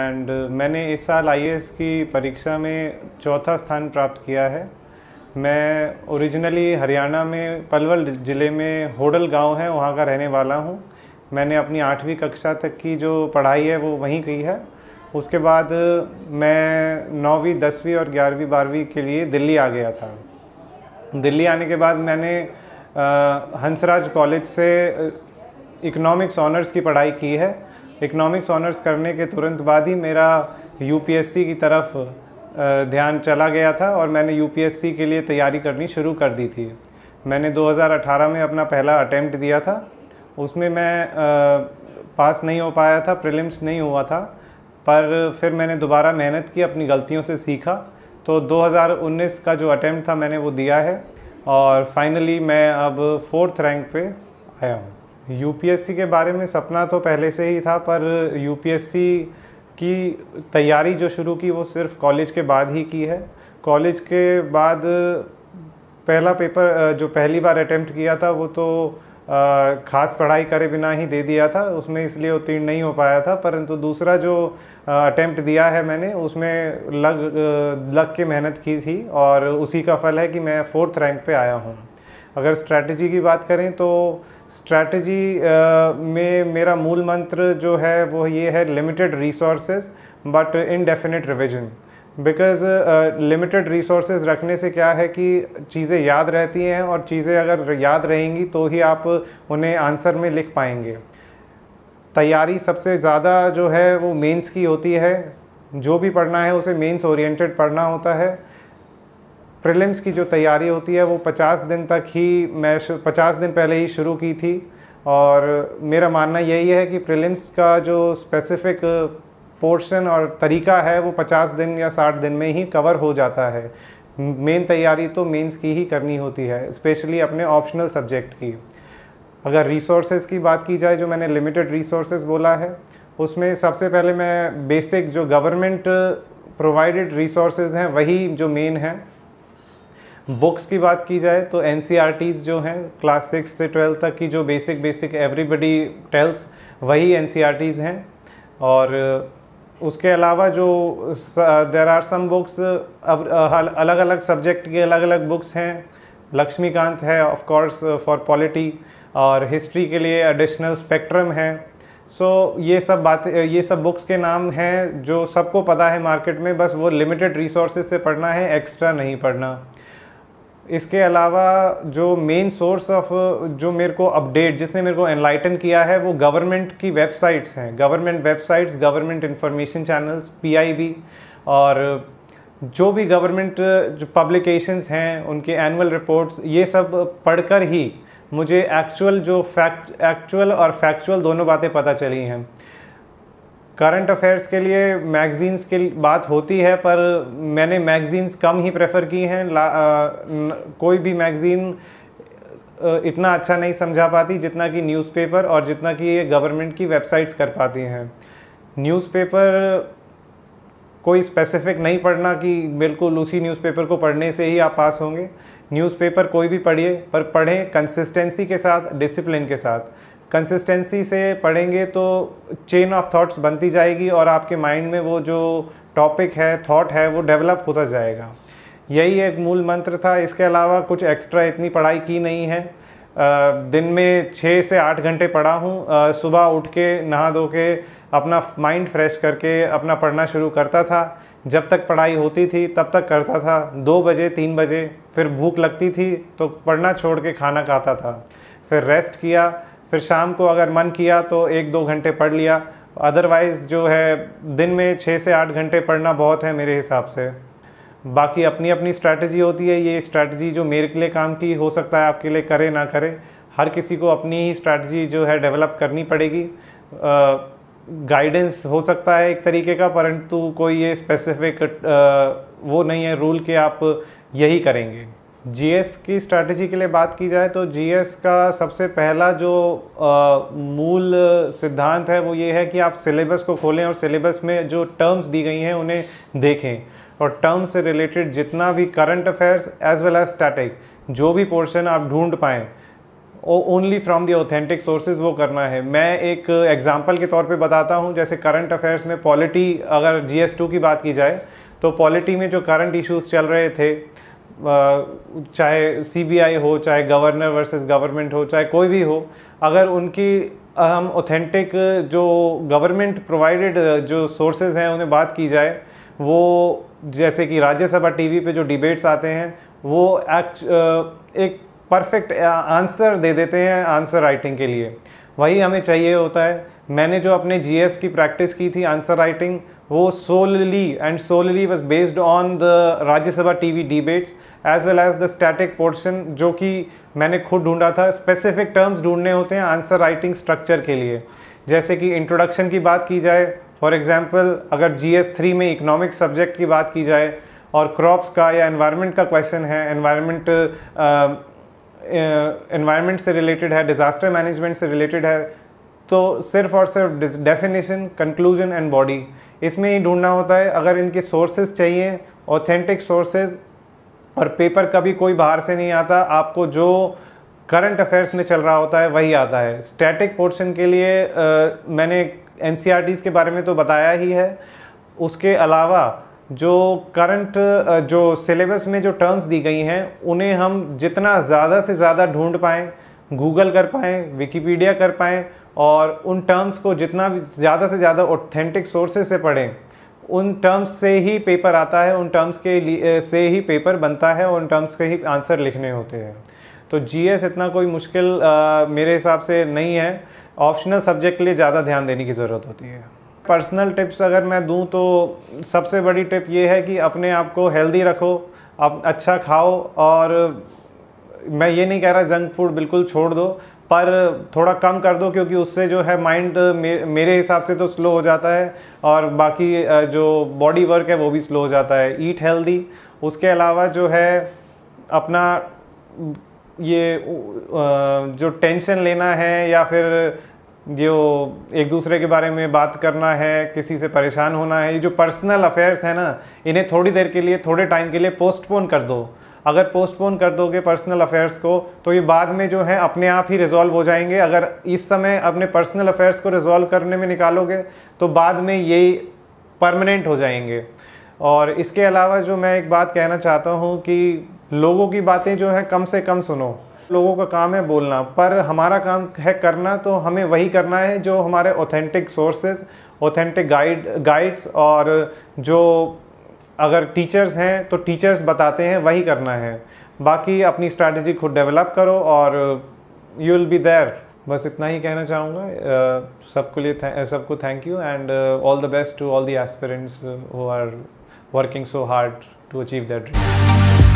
And मैंने इस साल आईएएस की परीक्षा में चौथा स्थान प्राप्त किया है। मैं ओरिजिनली हरियाणा में पलवल ज़िले में होडल गांव है, वहां का रहने वाला हूं। मैंने अपनी 8वीं कक्षा तक की जो पढ़ाई है वो वहीं की है। उसके बाद मैं 9वीं 10वीं और 11वीं 12वीं के लिए दिल्ली आ गया था। दिल्ली आने के बाद मैंने हंसराज कॉलेज से इकोनॉमिक्स ऑनर्स की पढ़ाई की है। इकोनॉमिक्स ऑनर्स करने के तुरंत बाद ही मेरा यूपीएससी की तरफ ध्यान चला गया था और मैंने यूपीएससी के लिए तैयारी करनी शुरू कर दी थी। मैंने 2018 में अपना पहला अटेम्प्ट दिया था। उसमें मैं पास नहीं हो पाया था, प्रीलिम्स नहीं हुआ था, पर फिर मैंने दोबारा मेहनत की, अपनी गलतियों से सीखा। तो 2019 का जो अटेम्प्ट था मैंने वो दिया है और फाइनली मैं अब 4th रैंक पे आया हूँ। यूपीएससी के बारे में सपना तो पहले से ही था, पर यूपीएससी की तैयारी जो शुरू की वो सिर्फ कॉलेज के बाद ही की है। कॉलेज के बाद पहला पेपर जो पहली बार अटेम्प्ट किया था वो तो ख़ास पढ़ाई करे बिना ही दे दिया था, उसमें इसलिए उत्तीर्ण नहीं हो पाया था। परंतु दूसरा जो अटेम्प्ट दिया है मैंने, उसमें लग के मेहनत की थी और उसी का फल है कि मैं 4th रैंक पे आया हूँ। अगर स्ट्रैटेजी की बात करें तो स्ट्रैटेजी में मेरा मूल मंत्र जो है वो ये है, limited resources but indefinite revision. Because limited resources रखने से क्या है कि चीज़ें याद रहती हैं और चीज़ें अगर याद रहेंगी तो ही आप उन्हें आंसर में लिख पाएंगे। तैयारी सबसे ज़्यादा जो है वो मेंस की होती है। जो भी पढ़ना है उसे मेंस ओरिएंटेड पढ़ना होता है। प्रीलिम्स की जो तैयारी होती है वो 50 दिन तक ही, मैं 50 दिन पहले ही शुरू की थी और मेरा मानना यही है कि प्रीलिम्स का जो स्पेसिफिक पोर्शन और तरीका है वो 50 दिन या 60 दिन में ही कवर हो जाता है। मेन तैयारी तो मेंस की ही करनी होती है, स्पेशली अपने ऑप्शनल सब्जेक्ट की। अगर रिसोर्सेज की बात की जाए, जो मैंने लिमिटेड रिसोर्सेज बोला है, उसमें सबसे पहले मैं बेसिक जो गवर्नमेंट प्रोवाइडेड रिसोर्सेज हैं वही जो मेन है। बुक्स की बात की जाए तो एनसीईआरटीज़ जो हैं क्लास 6 से 12 तक की जो बेसिक एवरीबडी टेल्स, वही एनसीईआरटीज़ हैं। और उसके अलावा जो देयर आर सम बुक्स, अलग अलग सब्जेक्ट की अलग अलग बुक्स हैं। लक्ष्मीकांत है ऑफ कोर्स फॉर पॉलिटी, और हिस्ट्री के लिए एडिशनल स्पेक्ट्रम है। सो ये सब बुक्स के नाम हैं जो सबको पता है मार्केट में, बस वो लिमिटेड रिसोर्सेज से पढ़ना है, एक्स्ट्रा नहीं पढ़ना। इसके अलावा जो मेन सोर्स ऑफ जो मेरे को अपडेट, जिसने मेरे को एनलाइटन किया है, वो गवर्नमेंट की वेबसाइट्स हैं। Government websites, government information channels, PIB, और जो भी गवर्नमेंट जो पब्लिकेशंस हैं उनके एनुअल रिपोर्ट्स, ये सब पढ़कर ही मुझे एक्चुअल और फैक्चुअल दोनों बातें पता चली हैं। करंट अफेयर्स के लिए मैगज़ीन्स की बात होती है, पर मैंने मैगज़ीन्स कम ही प्रेफर की हैं। कोई भी मैगज़ीन इतना अच्छा नहीं समझा पाती जितना कि न्यूज़पेपर और जितना कि ये गवर्नमेंट की वेबसाइट्स कर पाती हैं। न्यूज़पेपर कोई स्पेसिफिक नहीं पढ़ना कि बिल्कुल उसी न्यूज़पेपर को पढ़ने से ही आप पास होंगे। न्यूज़पेपर कोई भी पढ़िए, पर पढ़ें कंसिस्टेंसी के साथ, डिसिप्लिन के साथ। कंसिस्टेंसी से पढ़ेंगे तो चेन ऑफ थॉट्स बनती जाएगी और आपके माइंड में वो जो टॉपिक है, थॉट है, वो डेवलप होता जाएगा। यही एक मूल मंत्र था। इसके अलावा कुछ एक्स्ट्रा इतनी पढ़ाई की नहीं है। दिन में 6 से 8 घंटे पढ़ा हूँ। सुबह उठ के नहा धो के अपना माइंड फ्रेश करके अपना पढ़ना शुरू करता था। जब तक पढ़ाई होती थी तब तक करता था। 2 बजे 3 बजे फिर भूख लगती थी तो पढ़ना छोड़ के खाना खाता था, फिर रेस्ट किया, फिर शाम को अगर मन किया तो 1-2 घंटे पढ़ लिया। अदरवाइज़ जो है दिन में 6 से 8 घंटे पढ़ना बहुत है मेरे हिसाब से। बाकी अपनी अपनी स्ट्रैटेजी होती है। ये स्ट्रैटेजी जो मेरे लिए काम की हो सकता है आपके लिए करे ना करे। हर किसी को अपनी ही स्ट्रैटेजी जो है डेवलप करनी पड़ेगी। गाइडेंस हो सकता है एक तरीके का, परंतु कोई ये स्पेसिफिक वो नहीं है रूल कि आप यही करेंगे। जीएस की स्ट्रैटेजी के लिए बात की जाए तो जीएस का सबसे पहला जो मूल सिद्धांत है वो ये है कि आप सिलेबस को खोलें और सिलेबस में जो टर्म्स दी गई हैं उन्हें देखें, और टर्म्स से रिलेटेड जितना भी current affairs as well as static जो भी पोर्शन आप ढूंढ पाएँ only from the authentic sources वो करना है। मैं एक एग्जांपल के तौर पे बताता हूँ, जैसे करंट अफेयर्स में पॉलिटी, अगर GS2 की बात की जाए तो पॉलिटी में जो करंट इश्यूज चल रहे थे, चाहे CBI हो, चाहे गवर्नर वर्सेस गवर्नमेंट हो, चाहे कोई भी हो, अगर उनकी हम ऑथेंटिक जो गवर्नमेंट प्रोवाइडेड जो सोर्सेज हैं उन्हें बात की जाए, वो जैसे कि राज्यसभा टीवी पे जो डिबेट्स आते हैं वो एक परफेक्ट आंसर दे देते हैं आंसर राइटिंग के लिए, वही हमें चाहिए होता है। मैंने जो अपने GS की प्रैक्टिस की थी आंसर राइटिंग, वो solely was based on the Rajya Sabha TV debates as well as the static portion, जो कि मैंने खुद ढूंढा था। स्पेसिफिक टर्म्स ढूंढने होते हैं आंसर राइटिंग स्ट्रक्चर के लिए। जैसे कि इंट्रोडक्शन की बात की जाए, फॉर एग्जांपल अगर GS3 में इकोनॉमिक सब्जेक्ट की बात की जाए और क्रॉप्स का या एनवायरनमेंट का क्वेश्चन है, एनवायरनमेंट से रिलेटेड है, डिज़ास्टर मैनेजमेंट से रिलेटेड है, तो सिर्फ और सिर्फ डेफिनेशन, कंक्लूजन एंड बॉडी, इसमें ही ढूंढना होता है। अगर इनके सोर्सेज चाहिए ऑथेंटिक सोर्सेज, और पेपर कभी कोई बाहर से नहीं आता, आपको जो करंट अफेयर्स में चल रहा होता है वही आता है। स्टैटिक पोर्शन के लिए मैंने NCERTs के बारे में तो बताया ही है, उसके अलावा जो करंट जो सिलेबस में जो टर्म्स दी गई हैं उन्हें हम जितना ज़्यादा से ज़्यादा ढूंढ पाएँ, गूगल कर पाएँ, विकीपीडिया कर पाएँ, और उन टर्म्स को जितना भी ज़्यादा से ज़्यादा ऑथेंटिक सोर्सेज से पढ़ें, उन टर्म्स से ही पेपर आता है, उन टर्म्स के लिए से ही पेपर बनता है, उन टर्म्स के ही आंसर लिखने होते हैं। तो GS इतना कोई मुश्किल मेरे हिसाब से नहीं है। ऑप्शनल सब्जेक्ट के लिए ज़्यादा ध्यान देने की ज़रूरत होती है। पर्सनल टिप्स अगर मैं दूं तो सबसे बड़ी टिप ये है कि अपने आप को हेल्दी रखो, आप अच्छा खाओ, और मैं ये नहीं कह रहा जंक फूड बिल्कुल छोड़ दो, पर थोड़ा कम कर दो, क्योंकि उससे जो है माइंड मेरे हिसाब से तो स्लो हो जाता है, और बाकी जो बॉडी वर्क है वो भी स्लो हो जाता है। Eat healthy. उसके अलावा जो है अपना ये जो टेंशन लेना है या फिर जो एक दूसरे के बारे में बात करना है, किसी से परेशान होना है, ये जो पर्सनल अफेयर्स है ना, इन्हें थोड़ी देर के लिए, थोड़े टाइम के लिए पोस्टपोन कर दो। अगर पोस्टपोन कर दोगे पर्सनल अफेयर्स को तो ये बाद में जो है अपने आप ही रिजॉल्व हो जाएंगे। अगर इस समय अपने पर्सनल अफेयर्स को रिजॉल्व करने में निकालोगे तो बाद में ये परमानेंट हो जाएंगे। और इसके अलावा जो मैं एक बात कहना चाहता हूँ कि लोगों की बातें जो है कम से कम सुनो। लोगों का काम है बोलना, पर हमारा काम है करना, तो हमें वही करना है जो हमारे ऑथेंटिक सोर्सेज, ऑथेंटिक गाइड्स, और जो अगर टीचर्स हैं तो टीचर्स बताते हैं वही करना है। बाकी अपनी स्ट्रैटेजी खुद डेवलप करो और यू विल बी देयर। बस इतना ही कहना चाहूँगा। सबको thank you and all the best to all the aspirants who are working so hard to achieve that dream.